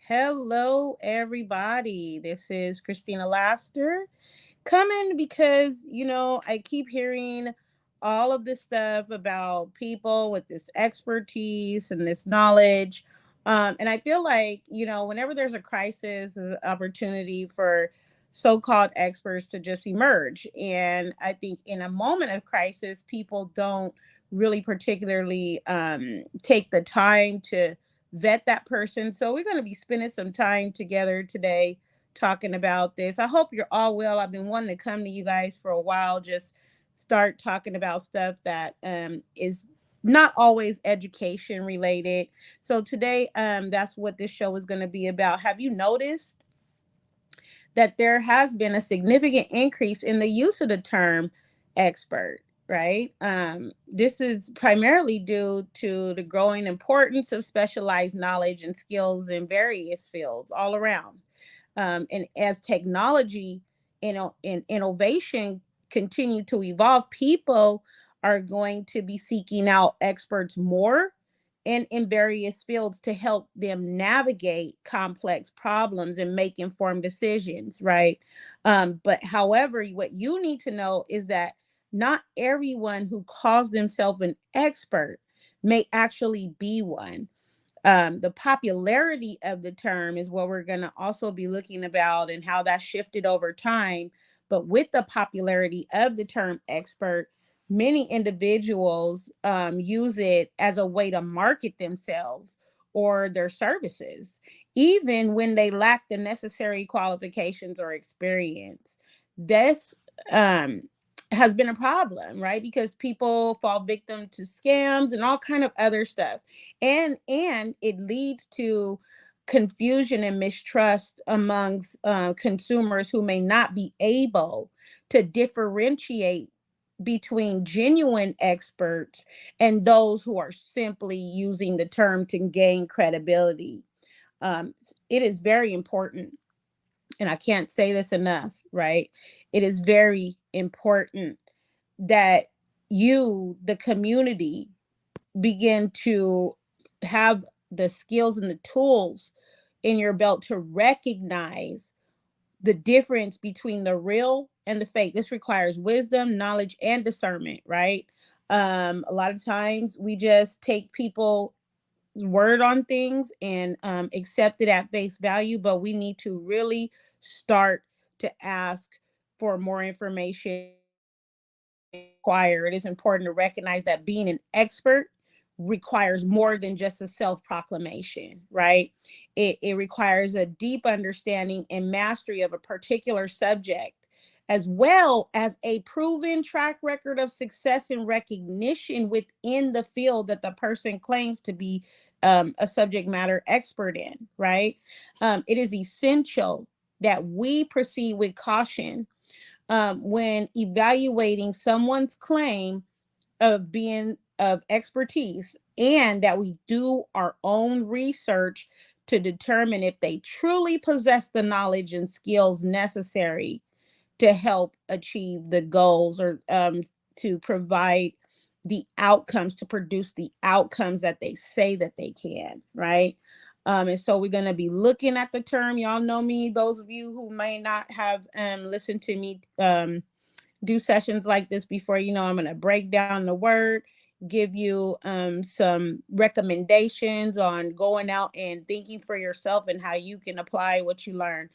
Hello, everybody. This is Christina Laster coming because, I keep hearing all of this stuff about people with this expertise and this knowledge. And I feel like, whenever there's a crisis, there's an opportunity for so called experts to just emerge. And I think in a moment of crisis, people don't really particularly take the time to vet that person. So we're going to be spending some time together today talking about this. I hope you're all well. I've been wanting to come to you guys for a while, just start talking about stuff that is not always education related. So today, that's what this show is going to be about. Have you noticed that there has been a significant increase in the use of the term expert? Right. This is primarily due to the growing importance of specialized knowledge and skills in various fields all around. And as technology and innovation continue to evolve, people are going to be seeking out experts more and in various fields to help them navigate complex problems and make informed decisions, right? But however, what you need to know is that not everyone who calls themselves an expert may actually be one. The popularity of the term is what we're going to also be looking about and how that shifted over time. But with the popularity of the term expert, many individuals use it as a way to market themselves or their services, even when they lack the necessary qualifications or experience. This um, has been a problem, right? Because people fall victim to scams and all kind of other stuff, and it leads to confusion and mistrust amongst consumers who may not be able to differentiate between genuine experts and those who are simply using the term to gain credibility. It is very important, and I can't say this enough, right? It is very important that you, the community, begin to have the skills and the tools in your belt to recognize the difference between the real and the fake. This requires wisdom, knowledge, and discernment, right? A lot of times we just take people's word on things and accept it at face value, but we need to really start to ask for more information required. It is important to recognize that being an expert requires more than just a self-proclamation, right? It requires a deep understanding and mastery of a particular subject, as well as a proven track record of success and recognition within the field that the person claims to be a subject matter expert in, right? It is essential that we proceed with caution when evaluating someone's claim of being of expertise, and that we do our own research to determine if they truly possess the knowledge and skills necessary to help achieve the goals, or to provide the outcomes, to produce the outcomes that they say that they can, right? And so we're going to be looking at the term. Y'all know me, those of you who may not have listened to me do sessions like this before, I'm going to break down the word, give you some recommendations on going out and thinking for yourself and how you can apply what you learn.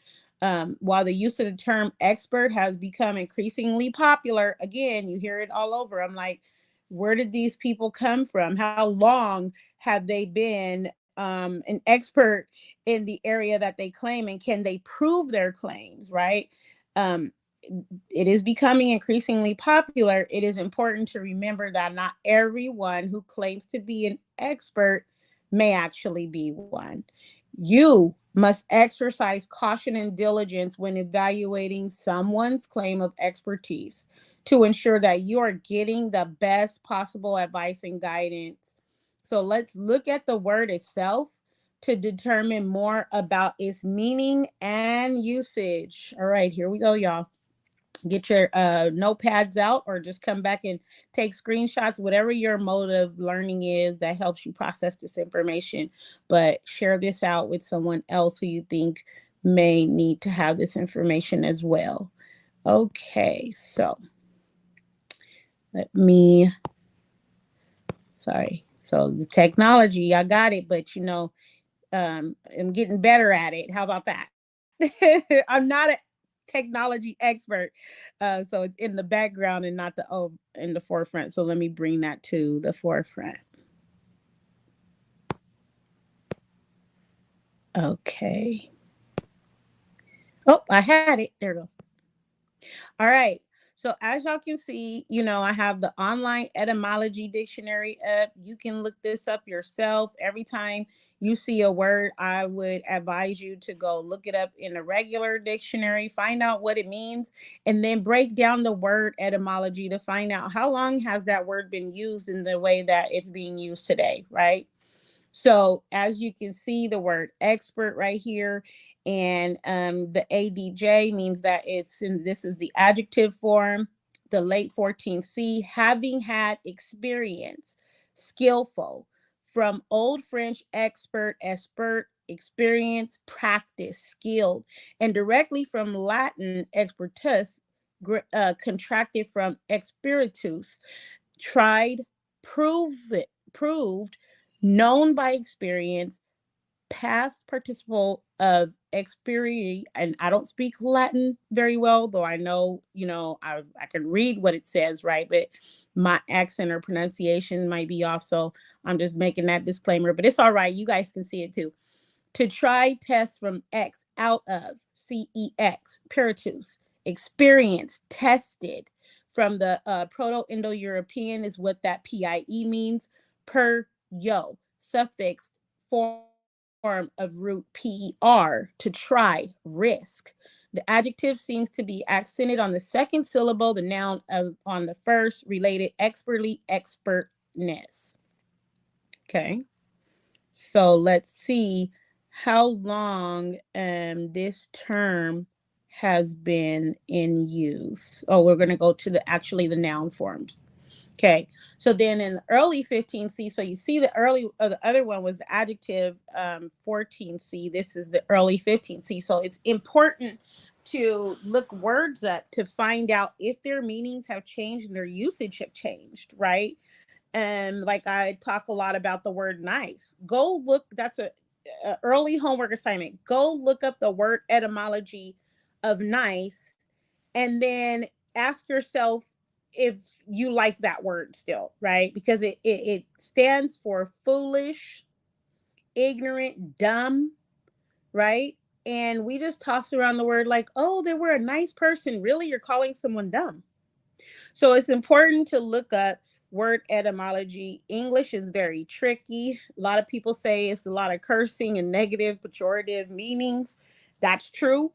While the use of the term expert has become increasingly popular, again, you hear it all over. I'm like, where did these people come from? How long have they been an expert in the area that they claim, and can they prove their claims, right? Um, it is becoming increasingly popular. It is important to remember that not everyone who claims to be an expert may actually be one. You must exercise caution and diligence when evaluating someone's claim of expertise to ensure that you are getting the best possible advice and guidance. So let's look at the word itself to determine more about its meaning and usage. All right, here we go, y'all. Get your notepads out, or just come back and take screenshots, whatever your mode of learning is that helps you process this information. But share this out with someone else who you think may need to have this information as well. Okay, so let me, sorry. So the technology, I got it, but I'm getting better at it. How about that? I'm not a technology expert, so it's in the background and not in the forefront. So let me bring that to the forefront. Okay. Oh, I had it. There it goes. All right. So as y'all can see, I have the online etymology dictionary up. You can look this up yourself. Every time you see a word, I would advise you to go look it up in a regular dictionary, find out what it means, and then break down the word etymology to find out how long has that word been used in the way that it's being used today, right? So as you can see, the word expert right here, and the ADJ means that this is the adjective form. The late 14th C, having had experience, skillful. From Old French expert, expert, experience, practice, skilled, and directly from Latin expertus, contracted from experitus, tried, proved, known by experience, past participle of experi. And I don't speak Latin very well, though I know, I can read what it says, right? But my accent or pronunciation might be off. So I'm just making that disclaimer, but it's all right. You guys can see it too. To try, test, from X, out of, CEX, peritus, experience, tested. From the Proto-Indo-European is what that PIE means. Per, yo, suffixed form of root PER, to try, risk. The adjective seems to be accented on the second syllable, the noun on the first, related expertly, expertness. Okay. So let's see how long this term has been in use. Oh, we're going to go to the noun forms. Okay. So then in the early 15C, so you see the other one was the adjective 14C. This is the early 15C. So it's important to look words up to find out if their meanings have changed and their usage have changed, right? And like I talk a lot about the word nice. Go look, that's a early homework assignment. Go look up the word etymology of nice, and then ask yourself if you like that word still, right? Because it stands for foolish, ignorant, dumb, right? And we just toss around the word like, oh, they were a nice person. Really, you're calling someone dumb. So it's important to look up word etymology. English is very tricky. A lot of people say it's a lot of cursing and negative, pejorative meanings. That's true.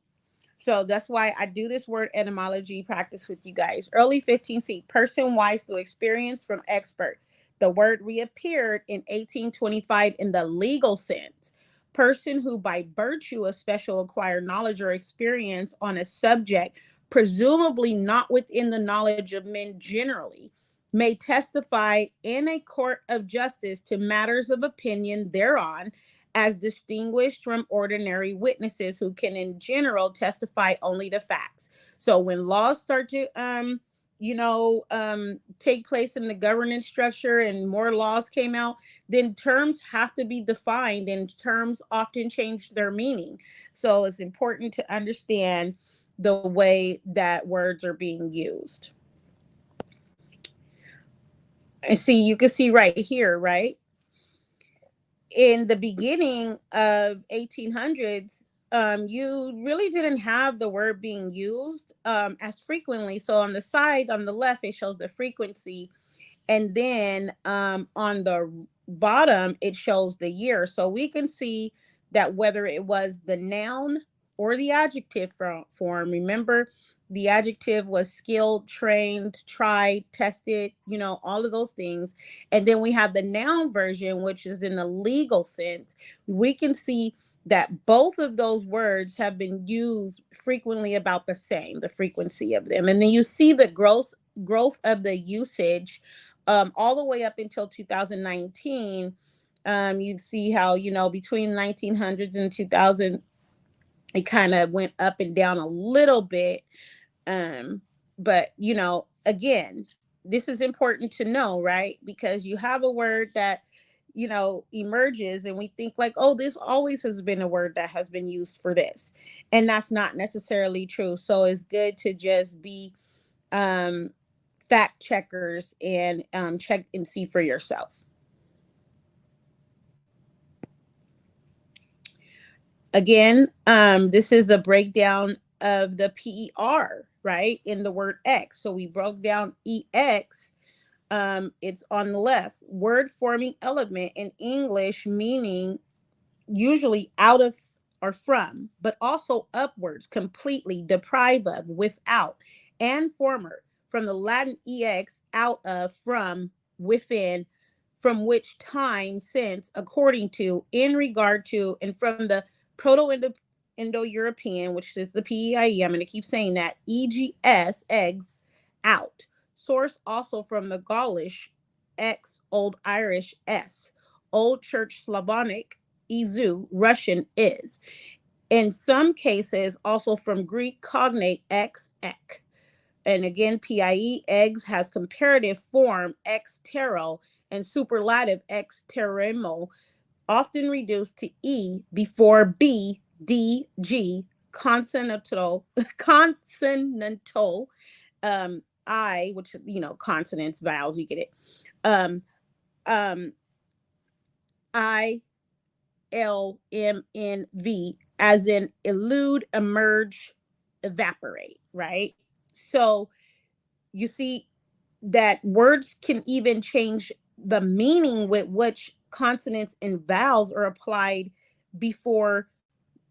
So that's why I do this word etymology practice with you guys. Early 15C, person wise through experience, from expert. The word reappeared in 1825 in the legal sense. Person who, by virtue of special acquired knowledge or experience on a subject, presumably not within the knowledge of men generally, may testify in a court of justice to matters of opinion thereon, as distinguished from ordinary witnesses who can in general testify only to facts. So when laws start to take place in the governance structure and more laws came out, then terms have to be defined, and terms often change their meaning. So it's important to understand the way that words are being used. And see, you can see right here, right? In the beginning of 1800s, you really didn't have the word being used as frequently. So on the side, on the left, it shows the frequency, and then on the bottom it shows the year. So we can see that whether it was the noun or the adjective form, remember the adjective was skilled, trained, tried, tested, all of those things. And then we have the noun version, which is in the legal sense. We can see that both of those words have been used frequently about the same, the frequency of them. And then you see the growth of the usage all the way up until 2019. You see how, between 1900s and 2000, it kind of went up and down a little bit. But, again, this is important to know, right? Because you have a word that, emerges and we think like, oh, this always has been a word that has been used for this. And that's not necessarily true. So it's good to just be um, fact checkers and check and see for yourself. Again, this is the breakdown of the PER, right, in the word X. So we broke down EX. It's on the left. Word forming element in English, meaning usually out of or from, but also upwards, completely, deprive of, without, and former, from the Latin ex, out of, from, within, from which time, since, according to, in regard to, and from the Proto-Indo-European, which is the PEIE, I'm going to keep saying that, EGS, eggs, out. Source also from the Gaulish, X, Old Irish, S, Old Church Slavonic, Izu, Russian, is. In some cases, also from Greek cognate ex, ek. And again, PIE, eggs, has comparative form ex terro and superlative ex terremo, often reduced to E before B, D, G, consonantal, consonantal, I, which, consonants, vowels, you get it. Um, um, I, LMNV, as in elude, emerge, evaporate, right? So you see that words can even change the meaning with which consonants and vowels are applied before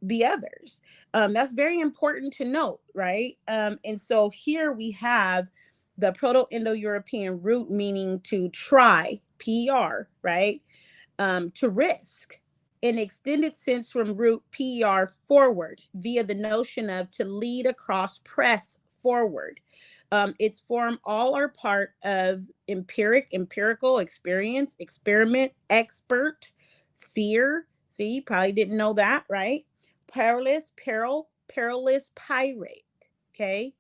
the others. That's very important to note, right? And so here we have the Proto-Indo-European root meaning to try, PR, right? To risk, an extended sense from root per, forward, via the notion of to lead across, press forward. Its form all are part of empirical experience, experiment, expert, fear. See, you probably didn't know that, right? Perilous, perilous, pirate. Okay.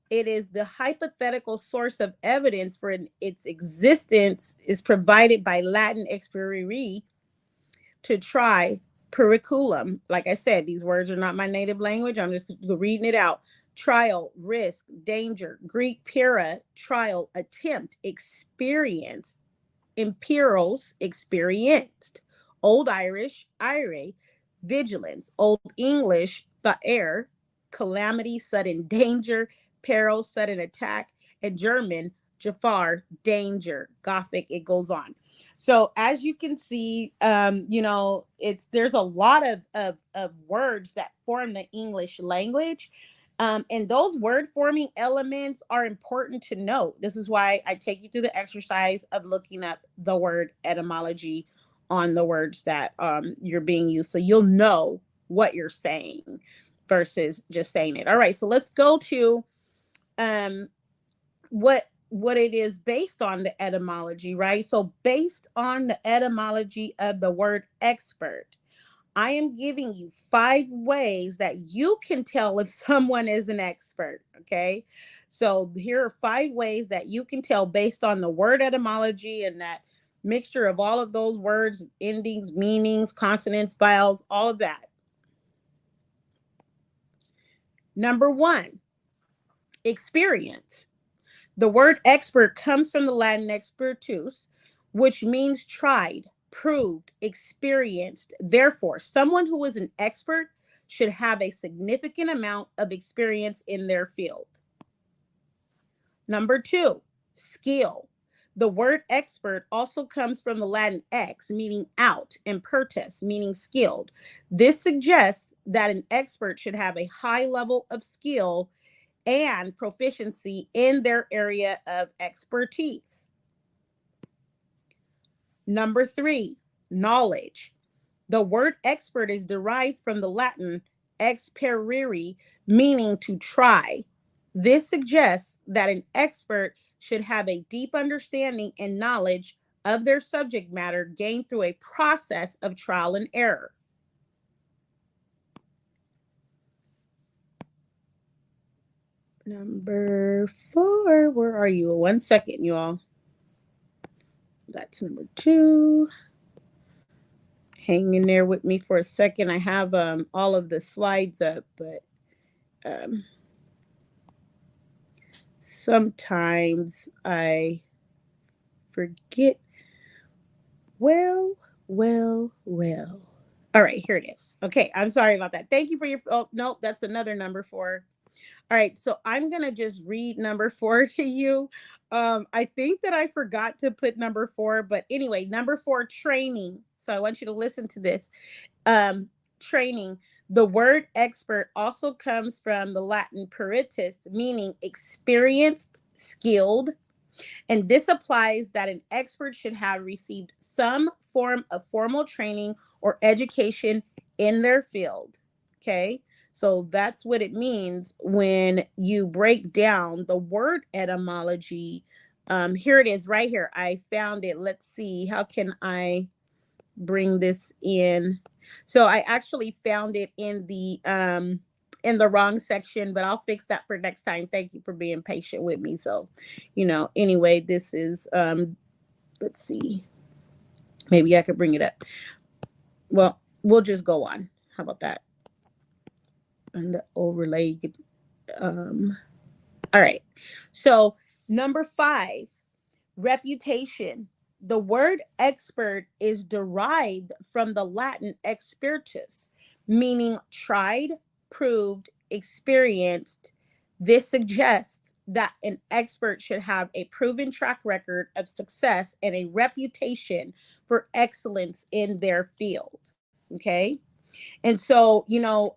It is the hypothetical source of evidence for its existence is provided by Latin experire, to try, periculum. Like I said, these words are not my native language. I'm just reading it out. Trial, risk, danger. Greek para, trial, attempt, experience. Imperials, experienced. Old Irish, ire, vigilance. Old English, faer, calamity, sudden danger, peril, sudden attack. And German, Jafar, danger. Gothic, it goes on. So as you can see, there's a lot of words that form the English language. And those word forming elements are important to note. This is why I take you through the exercise of looking up the word etymology on the words that you're being used. So you'll know what you're saying versus just saying it. All right, so let's go to what it is based on the etymology, right? So based on the etymology of the word expert, I am giving you 5 ways that you can tell if someone is an expert, okay? So here are 5 ways that you can tell based on the word etymology and that mixture of all of those words, endings, meanings, consonants, vowels, all of that. Number 1, experience. The word expert comes from the Latin expertus, which means tried, proved, experienced. Therefore, someone who is an expert should have a significant amount of experience in their field. Number 2, skill. The word expert also comes from the Latin ex, meaning out, and pertus, meaning skilled. This suggests that an expert should have a high level of skill and proficiency in their area of expertise. Number 3, knowledge. The word expert is derived from the Latin experire, meaning to try. This suggests that an expert should have a deep understanding and knowledge of their subject matter gained through a process of trial and error. Number 4, where are you? 1 second, you all. That's number 2. Hang in there with me for a second. I have all of the slides up, but um, sometimes I forget. Well. All right, here it is. Okay, I'm sorry about that. Thank you for your. Oh, no, that's another number 4. All right, so I'm going to just read number 4 to you. I think that I forgot to put number 4, but anyway, number 4, training. So I want you to listen to this. Training. The word expert also comes from the Latin peritus, meaning experienced, skilled, and this applies that an expert should have received some form of formal training or education in their field. Okay. So that's what it means when you break down the word etymology. Here it is right here. I found it. Let's see. How can I bring this in? So I actually found it in the wrong section, but I'll fix that for next time. Thank you for being patient with me. So, anyway, this is let's see. Maybe I could bring it up. Well, we'll just go on. How about that? And the overlay. Um all right. So, number 5, reputation. The word expert is derived from the Latin expertus, meaning tried, proved, experienced. This suggests that an expert should have a proven track record of success and a reputation for excellence in their field. Okay. And so,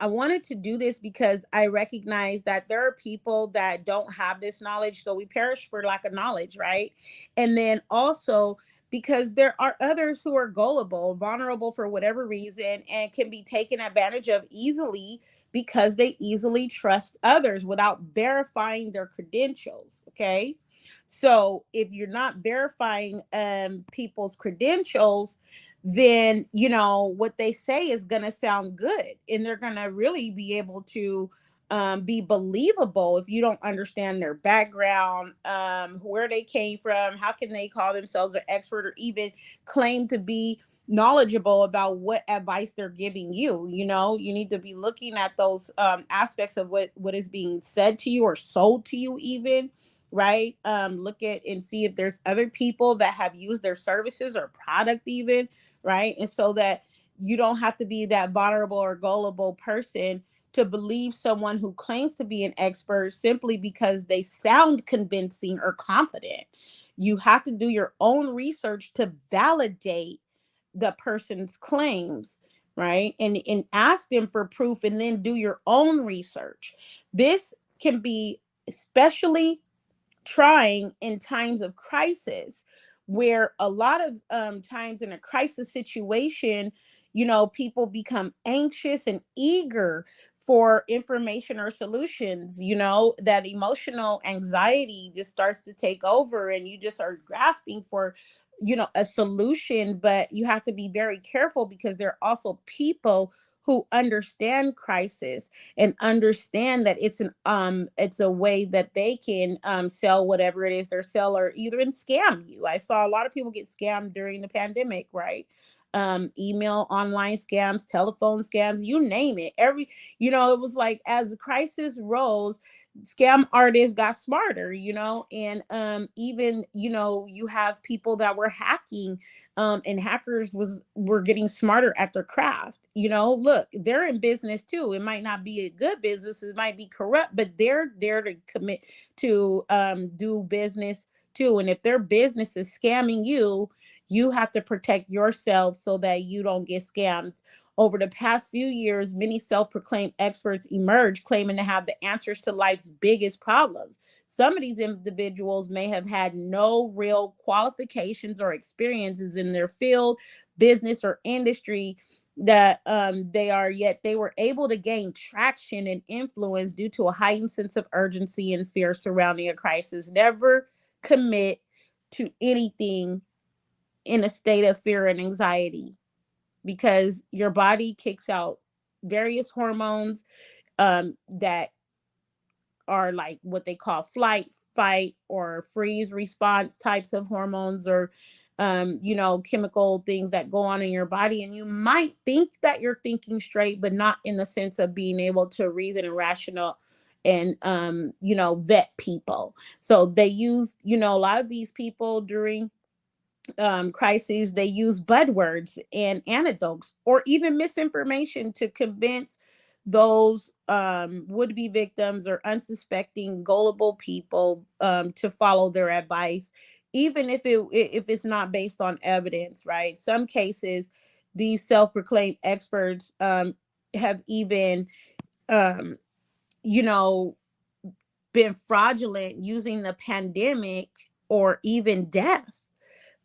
I wanted to do this because I recognize that there are people that don't have this knowledge. So we perish for lack of knowledge, right? And then also because there are others who are gullible, vulnerable for whatever reason, and can be taken advantage of easily because they easily trust others without verifying their credentials. Okay. So if you're not verifying people's credentials, then what they say is going to sound good, and they're going to really be able to be believable. If you don't understand their background, where they came from, how can they call themselves an expert or even claim to be knowledgeable about what advice they're giving you? You need to be looking at those aspects of what is being said to you or sold to you even, right? Look at and see if there's other people that have used their services or product even, right? And so that you don't have to be that vulnerable or gullible person to believe someone who claims to be an expert simply because they sound convincing or confident. You have to do your own research to validate the person's claims, right? And ask them for proof and then do your own research. This can be especially trying in times of crisis, where a lot of times in a crisis situation, people become anxious and eager for information or solutions. That emotional anxiety just starts to take over, and you just are grasping for a solution. But you have to be very careful because there are also people who understand crisis and understand that it's a way that they can sell whatever it is they're selling, or even scam you. I saw a lot of people get scammed during the pandemic, right? Email, online scams, telephone scams, you name it. It was like as the crisis rose, scam artists got smarter, and even you have people that were hacking, and hackers were getting smarter at their craft. Look, they're in business too. It might not be a good business, it might be corrupt, but they're there to commit to do business too. And if their business is scamming you, you have to protect yourself so that you don't get scammed. Over the past few years, many self-proclaimed experts emerged claiming to have the answers to life's biggest problems. Some of these individuals may have had no real qualifications or experiences in their field, business, or industry, that they were able to gain traction and influence due to a heightened sense of urgency and fear surrounding a crisis. Never commit to anything in a state of fear and anxiety, because your body kicks out various hormones that are like what they call flight, fight, or freeze response types of hormones, or chemical things that go on in your body. And you might think that you're thinking straight, but not in the sense of being able to reason and rational and vet people. So they use, a lot of these people during crises, they use buzzwords and anecdotes or even misinformation to convince those would-be victims or unsuspecting gullible people to follow their advice, even if it's not based on evidence, right? Some cases, these self-proclaimed experts have even um, you know been fraudulent, using the pandemic or even death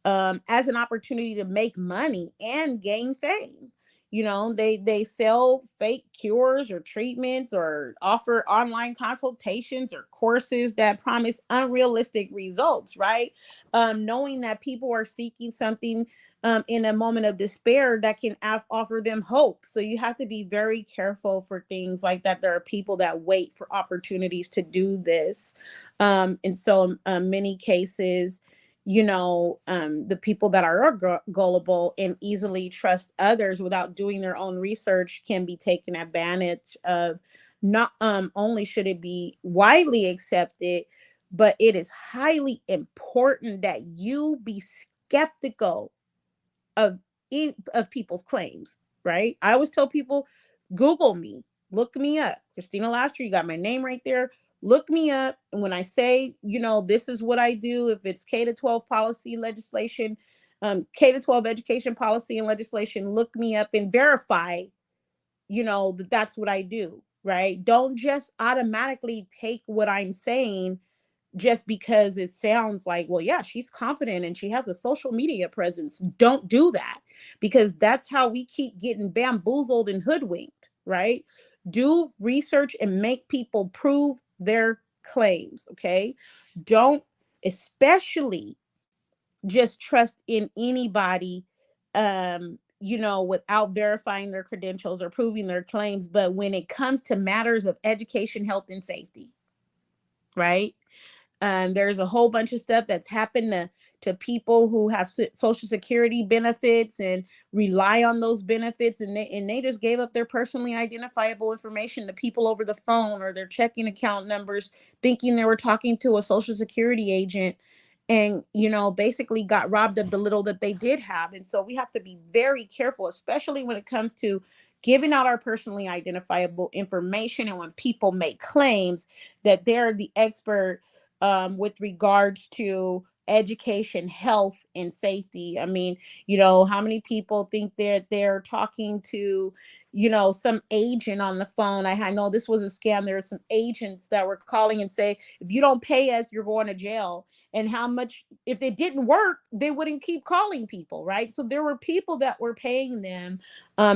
as an opportunity to make money and gain fame. They sell fake cures or treatments, or offer online consultations or courses that promise unrealistic results, right? Knowing that people are seeking something in a moment of despair that can offer them hope. So you have to be very careful for things like that. There are people that wait for opportunities to do this. And so, many cases, the people that are gullible and easily trust others without doing their own research can be taken advantage of. Not only should it be widely accepted, but it is highly important that you be skeptical of of people's claims, right? I always tell people, Google me, look me up. Christina Laster, you got my name right there. Look me up. And when I say, this is what I do, if it's K to 12 policy legislation, K to 12 education policy and legislation, look me up and verify, that that's what I do, right? Don't just automatically take what I'm saying just because it sounds like, well, yeah, she's confident and she has a social media presence. Don't do that, because that's how we keep getting bamboozled and hoodwinked, right? Do research and make people prove their claims, okay? Don't especially just trust in anybody without verifying their credentials or proving their claims. But when it comes to matters of education, health, and safety, right? There's a whole bunch of stuff that's happened to people who have social security benefits and rely on those benefits, and they just gave up their personally identifiable information to people over the phone, or their checking account numbers, thinking they were talking to a social security agent, and basically got robbed of the little that they did have. And so we have to be very careful, especially when it comes to giving out our personally identifiable information, and when people make claims that they're the expert with regards to education, health, and safety. I mean, how many people think they're talking to, some agent on the phone? I know this was a scam. There were some agents that were calling and say, if you don't pay us, you're going to jail. And how much, if it didn't work, they wouldn't keep calling people, right? So there were people that were paying them.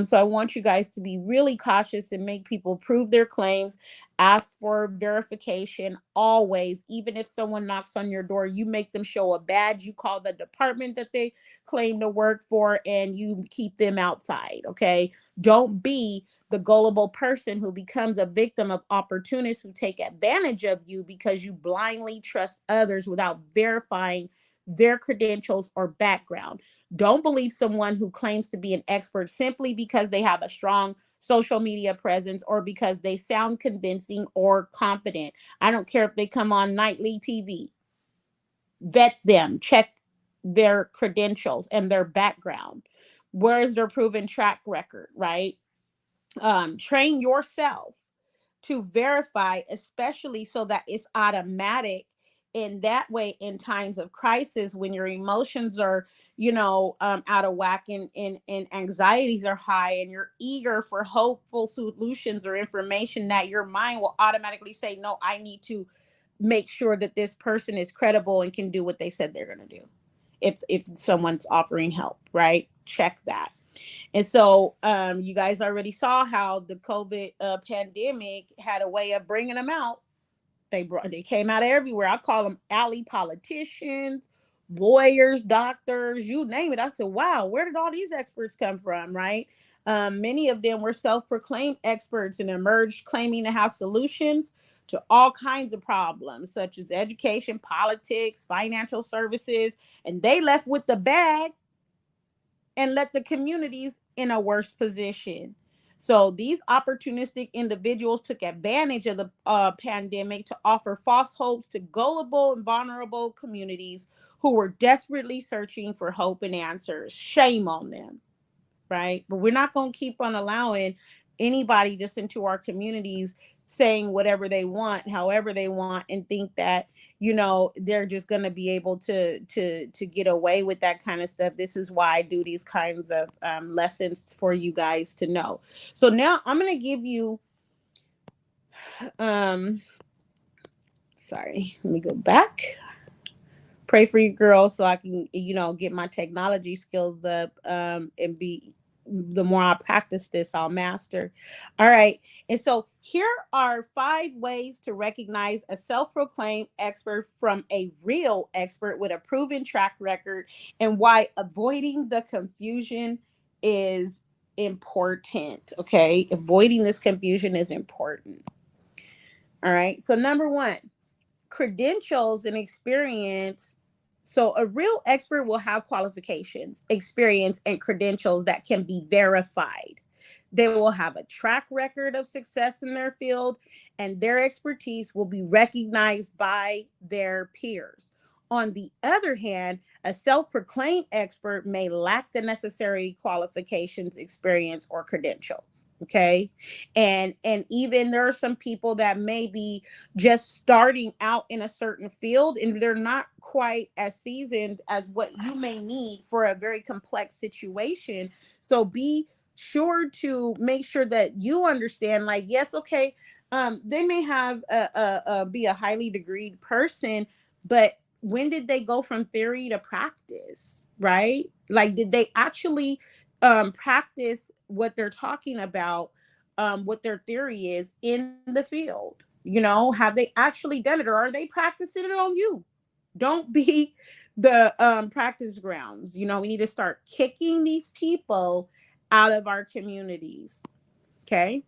So I want you guys to be really cautious and make people prove their claims. Ask for verification always. Even if someone knocks on your door, you make them show a badge. You call the department that they claim to work for, and you keep them outside, okay? Don't be the gullible person who becomes a victim of opportunists who take advantage of you because you blindly trust others without verifying their credentials or background. Don't believe someone who claims to be an expert simply because they have a strong social media presence or because they sound convincing or competent. I don't care if they come on nightly TV. Vet them, check their credentials and their background. Where is their proven track record, right? Train yourself to verify, especially so that it's automatic. In that way, in times of crisis, when your emotions are, out of whack, and anxieties are high, and you're eager for hopeful solutions or information, that your mind will automatically say, no, I need to make sure that this person is credible and can do what they said they're going to do. If someone's offering help, right? Check that. And so you guys already saw how the COVID pandemic had a way of bringing them out. They came out of everywhere. I call them alley politicians, lawyers, doctors, you name it. I said, wow, where did all these experts come from, right? Many of them were self-proclaimed experts and emerged claiming to have solutions to all kinds of problems, such as education, politics, financial services, and they left with the bag and let the communities in a worse position. So these opportunistic individuals took advantage of the pandemic to offer false hopes to gullible and vulnerable communities who were desperately searching for hope and answers. Shame on them, right? But we're not going to keep on allowing anybody just into our communities saying whatever they want, however they want, and think that, you know, they're just going to be able to get away with that kind of stuff. This is why I do these kinds of lessons for you guys to know. So now I'm going to give you um sorry, let me go back. Pray for you girls so I can, you know, get my technology skills up, and be, the more I practice this, I'll master. All right. And so here are 5 ways to recognize a self-proclaimed expert from a real expert with a proven track record, and why avoiding the confusion is important. Okay. Avoiding this confusion is important. All right. So number 1, credentials and experience. So a real expert will have qualifications, experience, and credentials that can be verified. They will have a track record of success in their field, and their expertise will be recognized by their peers. On the other hand, a self-proclaimed expert may lack the necessary qualifications, experience, or credentials. Okay. And even there are some people that may be just starting out in a certain field, and they're not quite as seasoned as what you may need for a very complex situation. So be sure to make sure that you understand, like, yes, okay, they may have be a highly degreed person, but when did they go from theory to practice, right? Like, did they actually practice what they're talking about, what their theory is in the field? You know, have they actually done it, or are they practicing it on you? Don't be the practice grounds. You know, we need to start kicking these people out of our communities. Okay.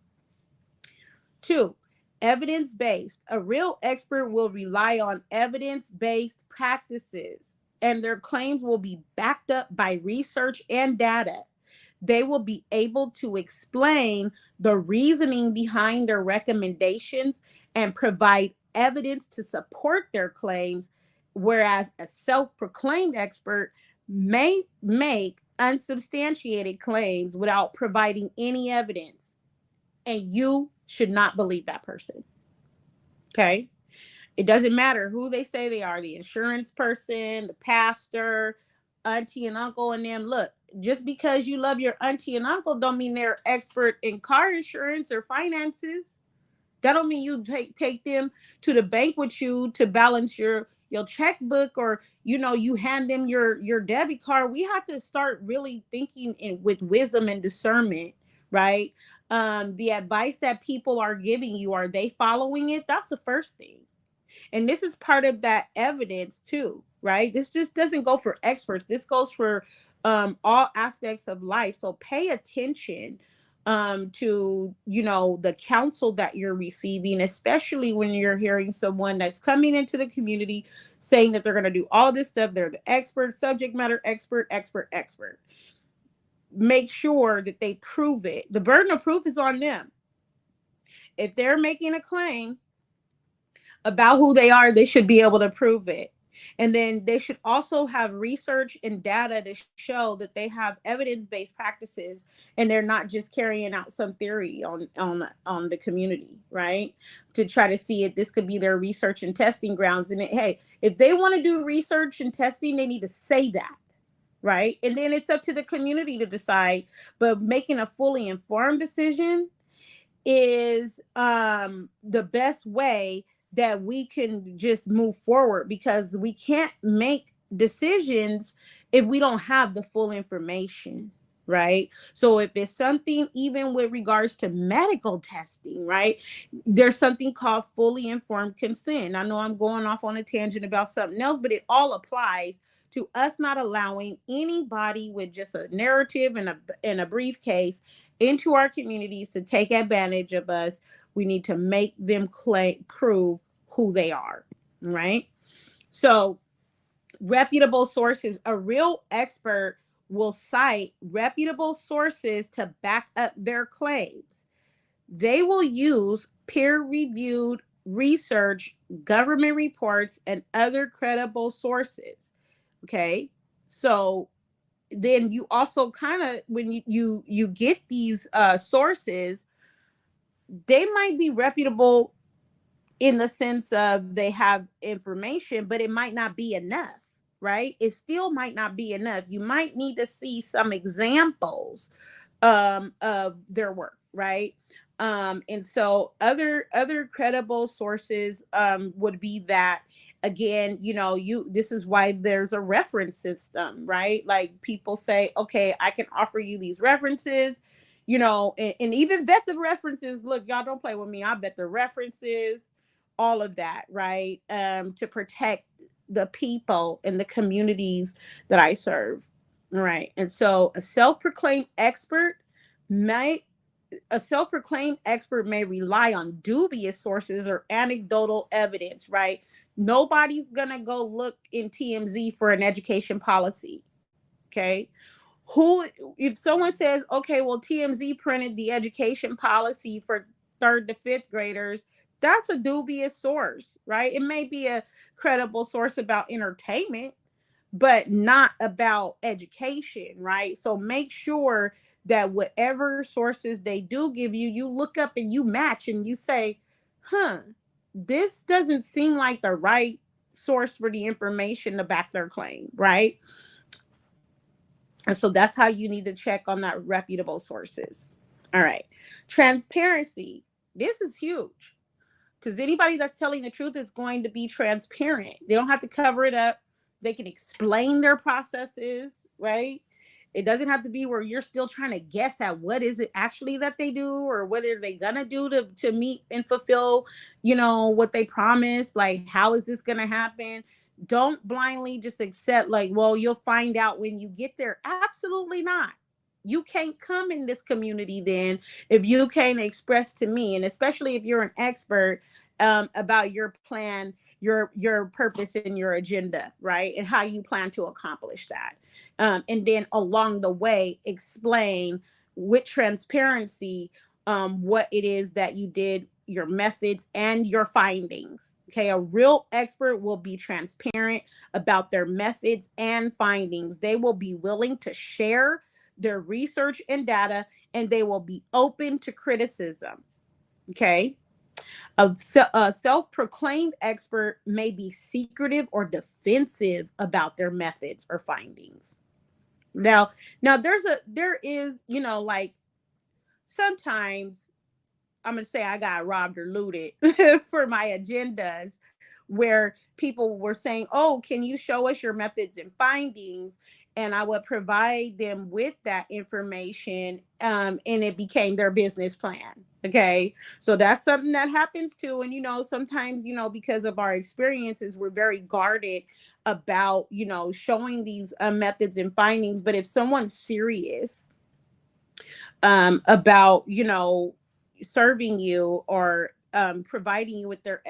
2, evidence based. A real expert will rely on evidence based practices, and their claims will be backed up by research and data. They will be able to explain the reasoning behind their recommendations and provide evidence to support their claims, whereas a self proclaimed expert may make unsubstantiated claims without providing any evidence. And you should not believe that person. Okay. It doesn't matter who they say they are, the insurance person, the pastor, auntie and uncle, and them. Look, just because you love your auntie and uncle don't mean they're expert in car insurance or finances. That don't mean you take them to the bank with you to balance your checkbook, or you know, you hand them your debit card. We have to start really thinking with wisdom and discernment, right? The advice that people are giving you, are they following it? That's the first thing. And this is part of that evidence too, right? This just doesn't go for experts. This goes for all aspects of life. So pay attention to, you know, the counsel that you're receiving, especially when you're hearing someone that's coming into the community saying that they're going to do all this stuff. They're the expert, subject matter expert. Make sure that they prove it. The burden of proof is on them. If they're making a claim about who they are, they should be able to prove it. And then they should also have research and data to show that they have evidence-based practices, and they're not just carrying out some theory on the community, right? To try to see if this could be their research and testing grounds. And hey, if they want to do research and testing, they need to say that, right? And then it's up to the community to decide. But making a fully informed decision is the best way that we can just move forward, because we can't make decisions if we don't have the full information. right? So if it's something even with regards to medical testing, right, there's something called fully informed consent. I know I'm going off on a tangent about something else, but it all applies to us not allowing anybody with just a narrative and a briefcase into our communities to take advantage of us. We need to make them prove who they are, right? So reputable sources, a real expert will cite reputable sources to back up their claims. They will use peer reviewed research, government reports, and other credible sources. Okay. So then you also kind of, when you get these sources, they might be reputable in the sense of they have information, but it might not be enough, right? It still might not be enough. You might need to see some examples of their work, right? And so other credible sources would be that, again, this is why there's a reference system, right? Like people say, okay, I can offer you these references, and even vet the references. Look, y'all don't play with me. I vet the references, all of that, right? To protect the people and the communities that I serve. Right. And so may a self-proclaimed expert may rely on dubious sources or anecdotal evidence, right? Nobody's gonna go look in TMZ for an education policy. Okay. Who, if someone says, okay, well, TMZ printed the education policy for third to fifth graders, that's a dubious source, right? It may be a credible source about entertainment, but not about education, right? So make sure that whatever sources they do give you, you look up and you match and you say, this doesn't seem like the right source for the information to back their claim, right? And so that's how you need to check on that reputable sources. All right. Transparency. This is huge because anybody that's telling the truth is going to be transparent. They don't have to cover it up. They can explain their processes, right? It doesn't have to be where you're still trying to guess at what is it actually that they do or what are they gonna do to meet and fulfill, what they promised. Like, how is this gonna happen? Don't blindly just accept, like, well, you'll find out when you get there. Absolutely not. You can't come in this community then if you can't express to me, and especially if you're an expert about your plan, your purpose and your agenda, right? And how you plan to accomplish that. And then along the way, explain with transparency what it is that you did, your methods and your findings. Okay, a real expert will be transparent about their methods and findings. They will be willing to share their research and data, and they will be open to criticism. Okay. A self-proclaimed expert may be secretive or defensive about their methods or findings. Now there is, like sometimes I'm going to say I got robbed or looted for my agendas where people were saying, oh, can you show us your methods and findings? And I would provide them with that information, and it became their business plan. Okay. So that's something that happens too. And, sometimes, because of our experiences, we're very guarded about, showing these methods and findings. But if someone's serious about, serving you or providing you with their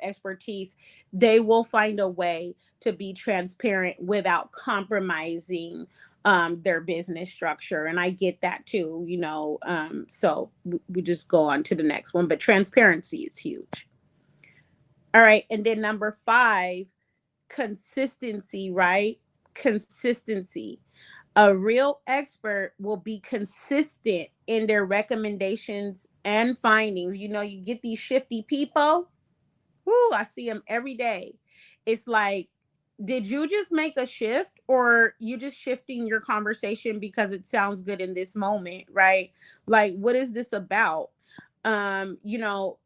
expertise, they will find a way to be transparent without compromising their business structure. And I get that too, so we just go on to the next one. But transparency is huge. All right. And then number 5, consistency, right? Consistency. A real expert will be consistent in their recommendations and findings. You get these shifty people. Whoo, I see them every day. It's like, did you just make a shift or you just shifting your conversation because it sounds good in this moment, right? Like, what is this about?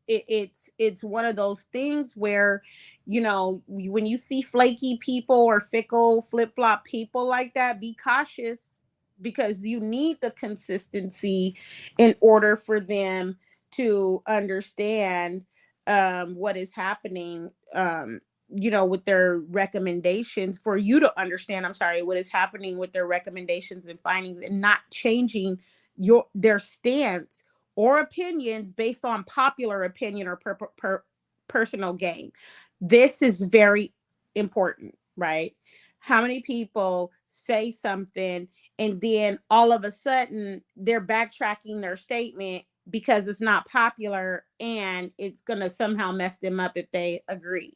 It's one of those things where, when you see flaky people or fickle flip-flop people like that, be cautious. because you need the consistency in order for them to understand what is happening, with their recommendations, for you to understand, I'm sorry, what is happening with their recommendations and findings, and not changing their stance or opinions based on popular opinion or personal gain. This is very important, right? How many people say something and then all of a sudden they're backtracking their statement because it's not popular and it's going to somehow mess them up if they agree?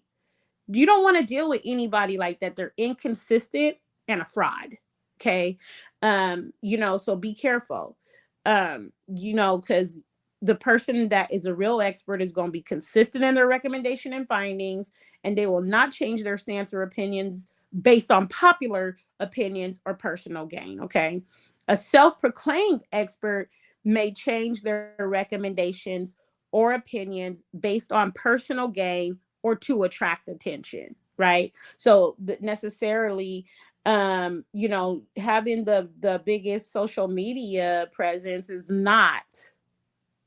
You don't want to deal with anybody like that. They're inconsistent and a fraud. Okay. So be careful. Because the person that is a real expert is going to be consistent in their recommendation and findings, and they will not change their stance or opinions based on popular opinions or personal gain. Okay. A self-proclaimed expert may change their recommendations or opinions based on personal gain or to attract attention, right? So necessarily, having the biggest social media presence is not,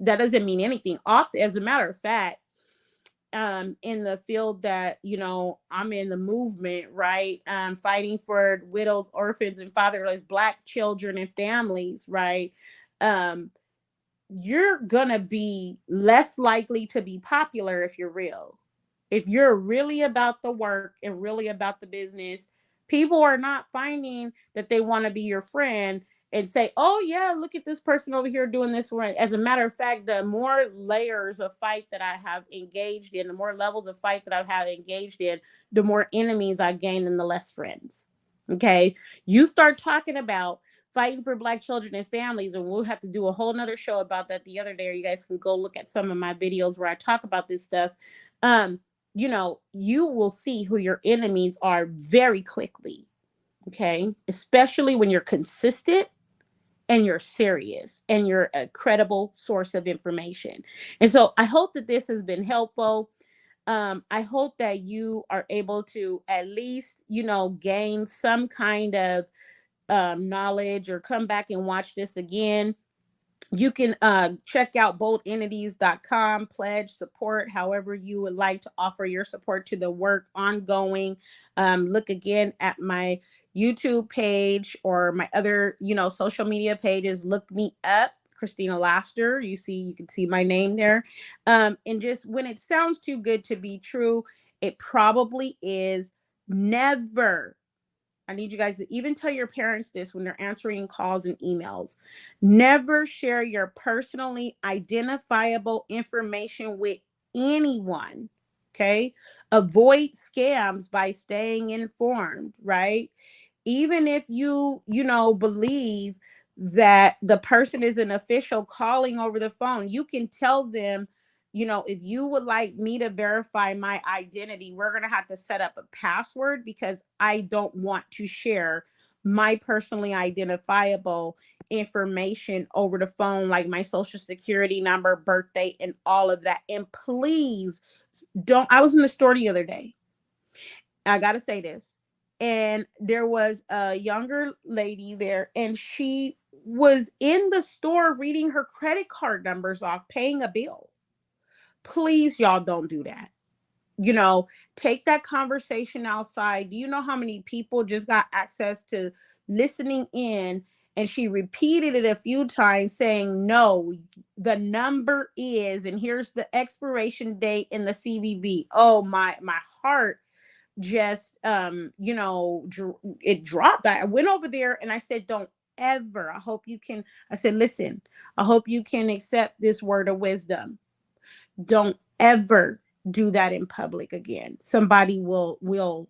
that doesn't mean anything. Often, as a matter of fact, in the field that I'm in, the movement, right, fighting for widows, orphans, and fatherless Black children and families, right, you're gonna be less likely to be popular if you're real. If you're really about the work and really about the business, people are not finding that they want to be your friend and say, oh yeah, look at this person over here doing this right. As a matter of fact, the more layers of fight that I have engaged in, the more levels of fight that I've had engaged in, the more enemies I gain and the less friends. Okay. You start talking about fighting for Black children and families, and we'll have to do a whole nother show about that the other day, or you guys can go look at some of my videos where I talk about this stuff. You will see who your enemies are very quickly. Okay. Especially when you're consistent and you're serious and you're a credible source of information. And so I hope that this has been helpful. I hope that you are able to at least, gain some kind of knowledge, or come back and watch this again. You can check out boldentities.com, pledge support however you would like to offer your support to the work ongoing. Look again at my YouTube page or my other, social media pages. Look me up, Christina Laster. You can see my name there. And just when it sounds too good to be true, it probably is. Never, I need you guys to even tell your parents this when they're answering calls and emails. Never share your personally identifiable information with anyone. Okay. Avoid scams by staying informed, right? Even if believe that the person is an official calling over the phone, you can tell them, if you would like me to verify my identity, we're going to have to set up a password, because I don't want to share my personally identifiable information over the phone, like my social security number, birthday, and all of that. And please don't. I was in the store the other day. I got to say this. And there was a younger lady there, and she was in the store reading her credit card numbers off, paying a bill. Please, y'all, don't do that. Take that conversation outside. Do you know how many people just got access to listening in? And she repeated it a few times, saying, no, the number is, and here's the expiration date in the CVV. Oh, my heart just it dropped. I went over there and I said, don't ever, I said, listen, I hope you can accept this word of wisdom. Don't ever do that in public again. Somebody will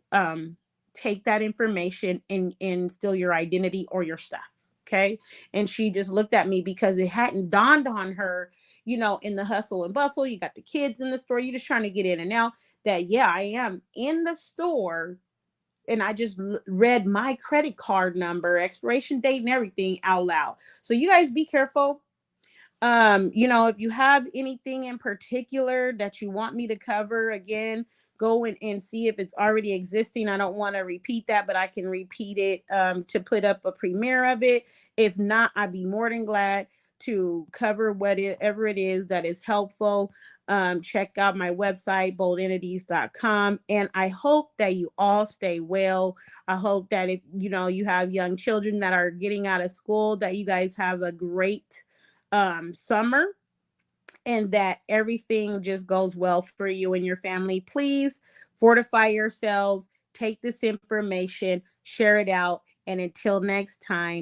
take that information and steal your identity or your stuff. Okay. And she just looked at me, because it hadn't dawned on her, in the hustle and bustle, you got the kids in the store, you're just trying to get in and out, that yeah, I am in the store, and I just read my credit card number, expiration date, and everything out loud. So you guys be careful. If you have anything in particular that you want me to cover, again, go in and see if it's already existing. I don't want to repeat that, but I can repeat it to put up a premiere of it. If not, I'd be more than glad to cover whatever it is that is helpful. Check out my website, boldentities.com. And I hope that you all stay well. I hope that if you have young children that are getting out of school, that you guys have a great summer, and that everything just goes well for you and your family. Please fortify yourselves, take this information, share it out, and until next time,